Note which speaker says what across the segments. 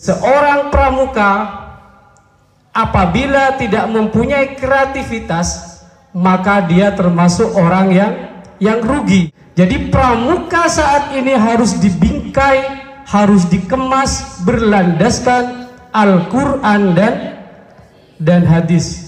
Speaker 1: Seorang pramuka apabila tidak mempunyai kreativitas, maka dia termasuk orang yang rugi. Jadi pramuka saat ini harus dibingkai, harus dikemas berlandaskan Al-Quran dan hadis.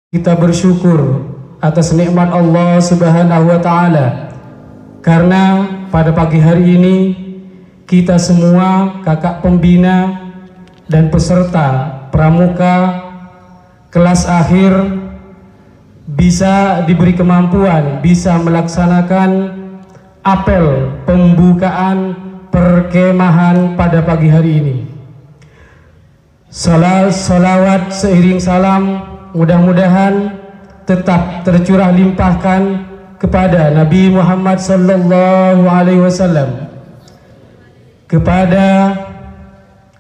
Speaker 1: Kita bersyukur atas nikmat Allah Subhanahu wa Ta'ala, karena pada pagi hari ini kita semua kakak pembina dan peserta pramuka kelas akhir bisa diberi kemampuan bisa melaksanakan apel pembukaan perkemahan pada pagi hari ini. Salawat seiring salam mudah-mudahan tetap tercurah limpahkan kepada Nabi Muhammad sallallahu alaihi wasallam, kepada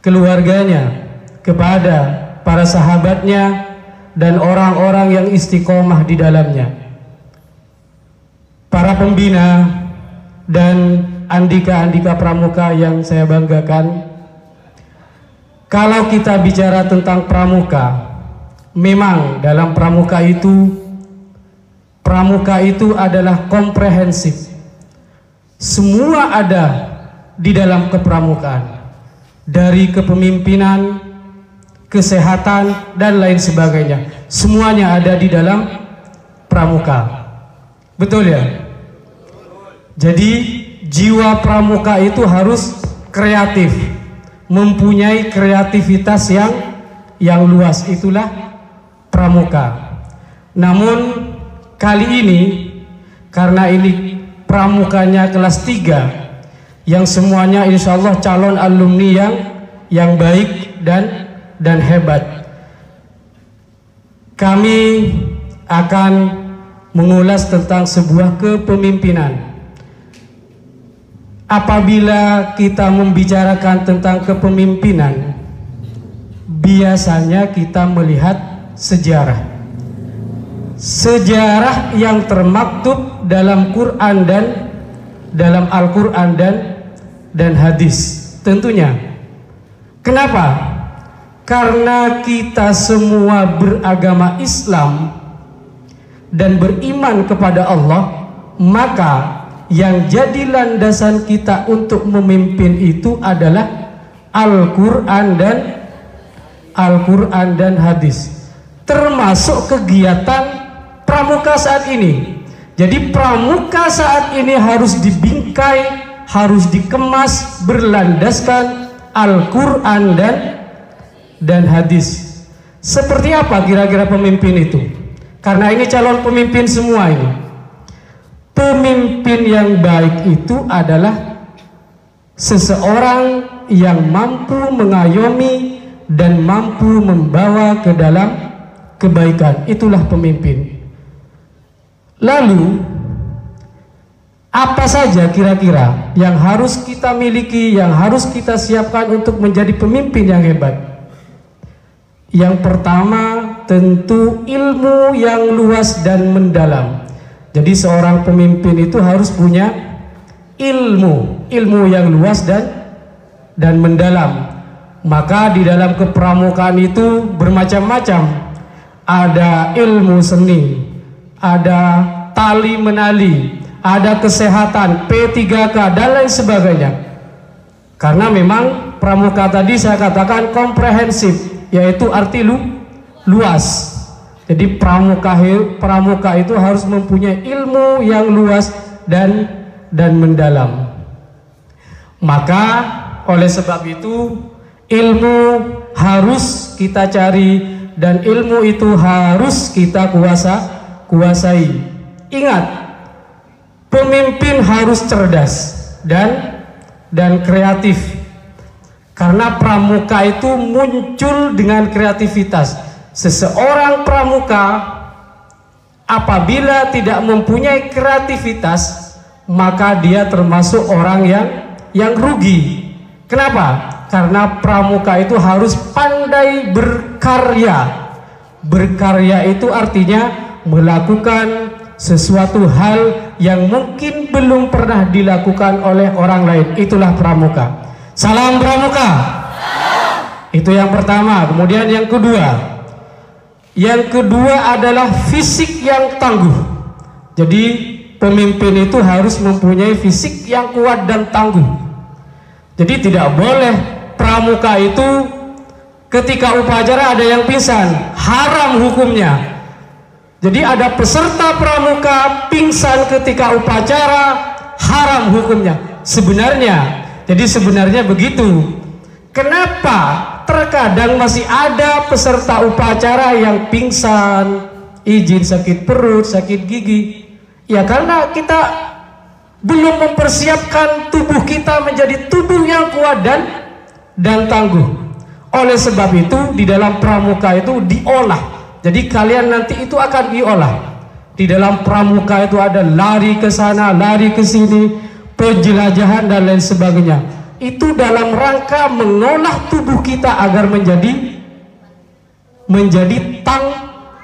Speaker 1: keluarganya, kepada para sahabatnya dan orang-orang yang istiqomah di dalamnya. Para pembina dan andika-andika pramuka yang saya banggakan, kalau kita bicara tentang pramuka, memang dalam pramuka itu adalah komprehensif. Semua ada di dalam kepramukaan, dari kepemimpinan, kesehatan dan lain sebagainya. Semuanya ada di dalam pramuka. Betul ya? Jadi jiwa pramuka itu harus kreatif, mempunyai kreativitas yang luas, itulah pramuka. Namun kali ini karena ini pramukanya kelas 3 yang semuanya insya Allah calon alumni yang baik dan hebat, kami akan mengulas tentang sebuah kepemimpinan. Apabila kita membicarakan tentang kepemimpinan, biasanya kita melihat sejarah yang termaktub dalam Quran dan dalam Al-Quran dan hadis tentunya. Kenapa? Karena kita semua beragama Islam dan beriman kepada Allah, maka yang jadi landasan kita untuk memimpin itu adalah Al-Quran dan hadis, termasuk kegiatan pramuka saat ini. Jadi pramuka saat ini harus dibingkai, harus dikemas berlandaskan Al-Quran dan hadis. Seperti apa kira-kira pemimpin itu? Karena ini calon pemimpin semua ini. Pemimpin yang baik itu adalah seseorang yang mampu mengayomi dan mampu membawa ke dalam kebaikan. Itulah pemimpin. Lalu apa saja kira-kira yang harus kita miliki, yang harus kita siapkan untuk menjadi pemimpin yang hebat? Yang pertama tentu ilmu yang luas dan mendalam. Jadi seorang pemimpin itu harus punya ilmu yang luas dan mendalam. Maka di dalam kepramukaan itu bermacam-macam. Ada ilmu seni, ada tali menali, ada kesehatan, P3K dan lain sebagainya. Karena memang pramuka tadi saya katakan komprehensif, yaitu arti luas. Jadi pramuka itu harus mempunyai ilmu yang luas dan mendalam. Maka oleh sebab itu ilmu harus kita cari dan ilmu itu harus kita kuasai. Ingat, pemimpin harus cerdas dan kreatif. Karena pramuka itu muncul dengan kreativitas. Seseorang pramuka apabila tidak mempunyai kreativitas, maka dia termasuk orang yang rugi. Kenapa? Karena pramuka itu harus pandai berkarya. Berkarya itu artinya melakukan sesuatu hal yang mungkin belum pernah dilakukan oleh orang lain. Itulah pramuka. Salam pramuka. Itu yang pertama. Kemudian yang kedua adalah fisik yang tangguh. Jadi pemimpin itu harus mempunyai fisik yang kuat dan tangguh. Jadi tidak boleh pramuka itu ketika upacara ada yang pingsan, haram hukumnya. Jadi ada peserta pramuka pingsan ketika upacara, haram hukumnya. Sebenarnya begitu. Kenapa terkadang masih ada peserta upacara yang pingsan, izin sakit perut, sakit gigi? Ya karena kita belum mempersiapkan tubuh kita menjadi tubuh yang kuat dan tangguh. Oleh sebab itu di dalam pramuka itu diolah. Jadi kalian nanti itu akan diolah. Di dalam pramuka itu ada lari ke sana, lari ke sini, penjelajahan dan lain sebagainya. Itu dalam rangka mengolah tubuh kita agar menjadi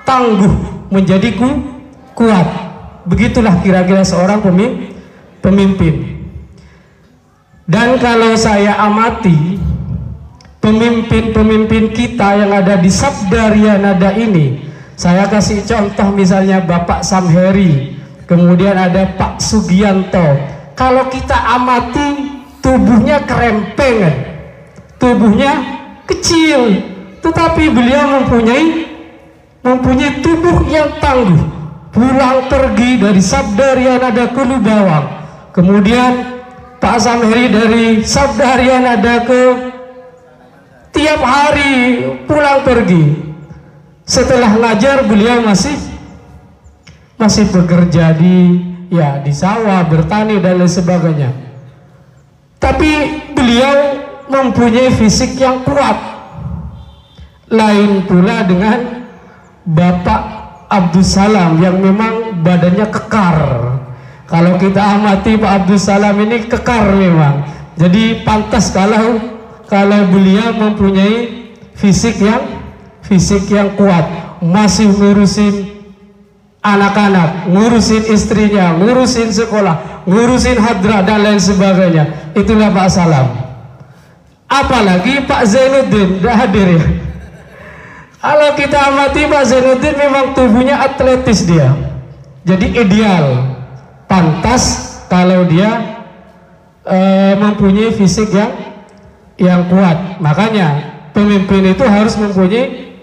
Speaker 1: tangguh, menjadi kuat. Begitulah kira-kira seorang pemimpin. Dan kalau saya amati pemimpin-pemimpin kita yang ada di Sabda Nada ini, saya kasih contoh misalnya Bapak Samheri, kemudian ada Pak Sugianto. Kalau kita amati tubuhnya kerempengan, tubuhnya kecil, tetapi beliau mempunyai tubuh yang tangguh. Pulang pergi dari Sabda Nada ke Lubawang, kemudian Pak Samheri dari Sabda Nada ke tiap hari pulang pergi. Setelah ngajar beliau masih bekerja di sawah, bertani dan lain sebagainya. Tapi beliau mempunyai fisik yang kuat. Lain pula dengan Bapak Abdul Salam yang memang badannya kekar. Kalau kita amati Pak Abdul Salam ini kekar memang. Jadi pantas kalau beliau mempunyai fisik yang kuat, masih ngurusin anak-anak, ngurusin istrinya, ngurusin sekolah, ngurusin hadrah dan lain sebagainya. Itulah Pak Salam. Apalagi Pak Zainuddin, tidak hadir ya. Kalau kita amati Pak Zainuddin memang tubuhnya atletis dia. Jadi ideal, pantas kalau dia mempunyai fisik yang kuat. Makanya pemimpin itu harus mempunyai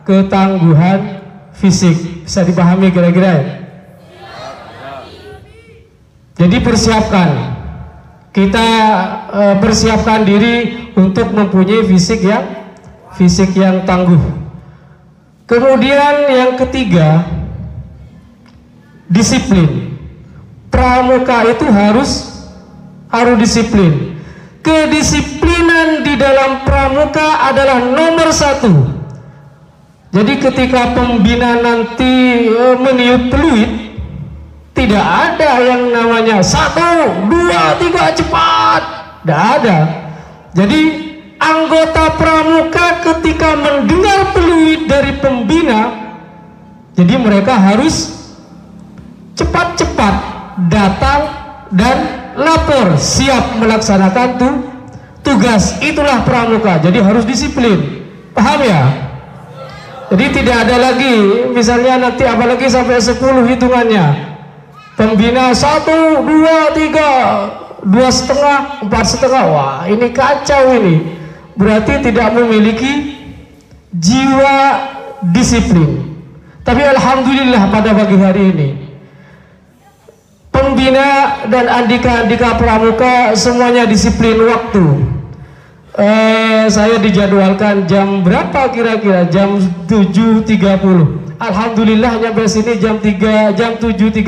Speaker 1: ketangguhan fisik. Bisa dipahami kira-kira ya? Jadi persiapkan diri untuk mempunyai fisik yang tangguh. Kemudian yang ketiga, disiplin. Pramuka itu harus disiplin. Kedisiplinan di dalam pramuka adalah nomor 1. Jadi ketika pembina nanti meniup peluit, tidak ada yang namanya 1, 2, 3 cepat. Tidak ada. Jadi anggota pramuka ketika mendengar peluit dari pembina, jadi mereka harus cepat-cepat datang dan lapor, siap melaksanakan tugas. Itulah pramuka. Jadi harus disiplin. Paham ya? Jadi tidak ada lagi misalnya nanti apalagi sampai 10 hitungannya. Pembina 1, 2, 3, 2,5, 4,5. Wah, ini kacau ini. Berarti tidak memiliki jiwa disiplin. Tapi alhamdulillah pada pagi hari ini pembina dan andika-andika pramuka semuanya disiplin waktu. Saya dijadwalkan jam berapa kira-kira? Jam 7.30. Alhamdulillah nyampe sini jam 7.30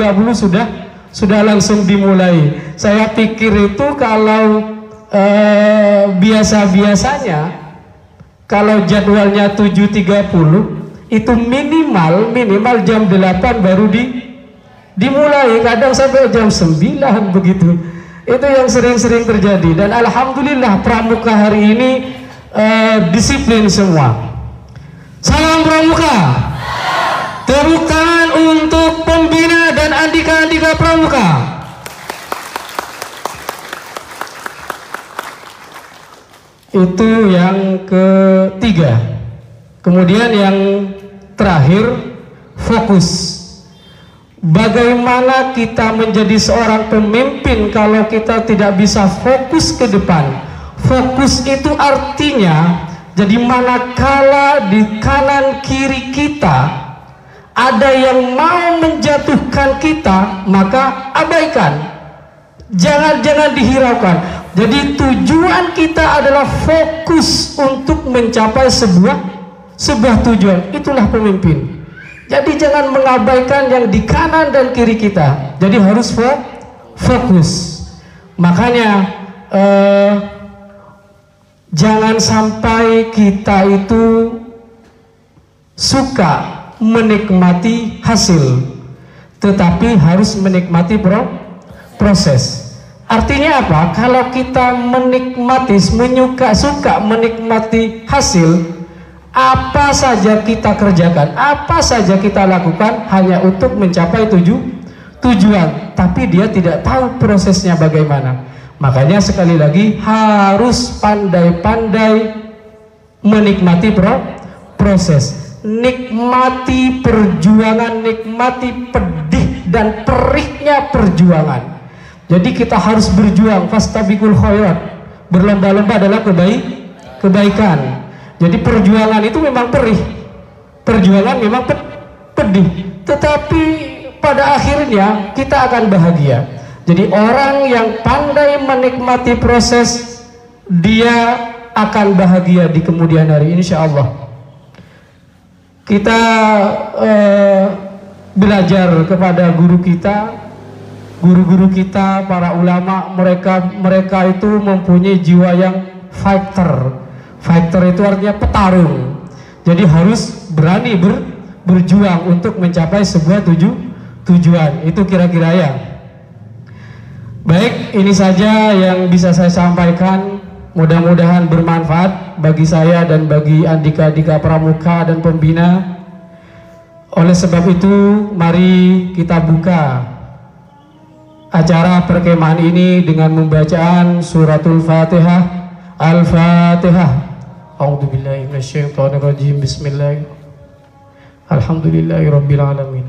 Speaker 1: sudah langsung dimulai. Saya pikir itu kalau biasa-biasanya kalau jadwalnya 7.30 itu minimal jam 8 baru dimulai, kadang sampai jam 9 begitu. Itu yang sering-sering terjadi, dan alhamdulillah pramuka hari ini disiplin semua. Salam pramuka. Tepuk tangan untuk pembina dan andika-andika pramuka. Itu yang ketiga. Kemudian yang terakhir, fokus. Bagaimana kita menjadi seorang pemimpin kalau kita tidak bisa fokus ke depan? Fokus itu artinya, jadi manakala di kanan kiri kita ada yang mau menjatuhkan kita, maka abaikan. Jangan dihiraukan. Jadi tujuan kita adalah fokus untuk mencapai sebuah tujuan. Itulah pemimpin. Jadi jangan mengabaikan yang di kanan dan kiri kita. Jadi harus fokus. Makanya jangan sampai kita itu suka menikmati hasil, tetapi harus menikmati proses. Artinya apa? Kalau kita suka menikmati hasil, apa saja kita kerjakan, apa saja kita lakukan hanya untuk mencapai tujuan, tapi dia tidak tahu prosesnya bagaimana. Makanya sekali lagi harus pandai-pandai menikmati proses, nikmati perjuangan, nikmati pedih dan perihnya perjuangan. Jadi kita harus berjuang, fastabiqul khairat, berlomba-lomba dalam kebaikan. Jadi perjuangan itu memang perih, perjuangan memang pedih, tetapi pada akhirnya kita akan bahagia. Jadi orang yang pandai menikmati proses, dia akan bahagia di kemudian hari, insya Allah. Kita belajar kepada guru kita, para ulama, mereka itu mempunyai jiwa yang fighter. Fighter itu artinya petarung. Jadi harus berani berjuang untuk mencapai sebuah tujuan. Itu kira-kira ya. Baik, ini saja yang bisa saya sampaikan. Mudah-mudahan bermanfaat bagi saya dan bagi andika-andika pramuka dan pembina. Oleh sebab itu, mari kita buka acara perkemahan ini dengan membacaan suratul Fatihah. Al-Fatihah. A'udzubillahi minasyaitonirrajim. Bismillahirrahmanirrahim. Alhamdulillahirabbil alamin.